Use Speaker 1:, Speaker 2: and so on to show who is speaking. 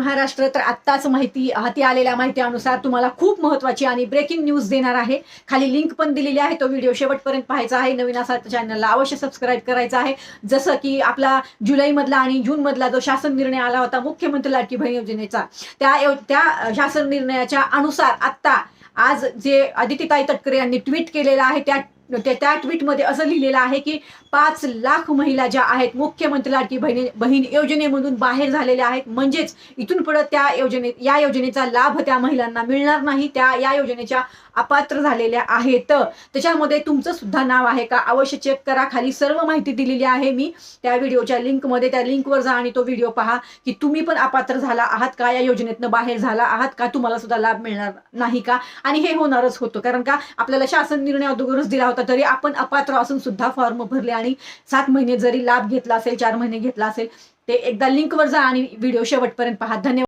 Speaker 1: महाराष्ट्र. तर आत्ताच माहिती हाती आलेल्या माहितीनुसार तुम्हाला खूप महत्त्वाची आणि ब्रेकिंग न्यूज देणार आहे. खाली लिंक पण दिलेली आहे, तो व्हिडिओ शेवटपर्यंत पाहायचा आहे. नवीन असाल तर चॅनलला अवश्य सबस्क्राईब करायचं आहे. जसं की आपला जुलैमधला आणि जूनमधला जो शासन निर्णय आला होता मुख्यमंत्री लाडकी बहीण योजनेचा, त्या शासन निर्णयाच्या अनुसार आत्ता आज जे आदित्यताई तटकरे यांनी ट्विट केलेलं आहे त्या ट्विटमध्ये असं लिहिलेलं आहे की 5 लाख महिला ज्या आहेत मुख्यमंत्री लाडकी बहीण योजनेमधून बाहेर झालेल्या आहेत. म्हणजेच इथून पुढे या योजनेचा लाभ त्या महिलांना मिळणार नाही. या योजनेच्या अपात्र झालेल्या आहेत. त्याच्यामध्ये तुमचं सुद्धा नाव आहे का अवश्य चेक करा. खाली सर्व माहिती दिलेली आहे मी त्या व्हिडिओच्या लिंकमध्ये. त्या लिंकवर जा आणि तो व्हिडिओ पहा की तुम्ही पण अपात्र झाला आहात का, या योजनेतनं बाहेर झाला आहात का, तुम्हाला सुद्धा लाभ मिळणार नाही का. आणि हे होणारच होतं, कारण का आपल्याला शासन निर्णय अगोदरच दिला होता तरी आपण अपात्र असून सुद्धा फॉर्म भरले आणि 7 महिने जरी लाभ घेतला असेल, 4 महिने घेतला असेल. ते एकदा लिंकवर जा आणि व्हिडिओ शेवटपर्यंत पहा. धन्यवाद.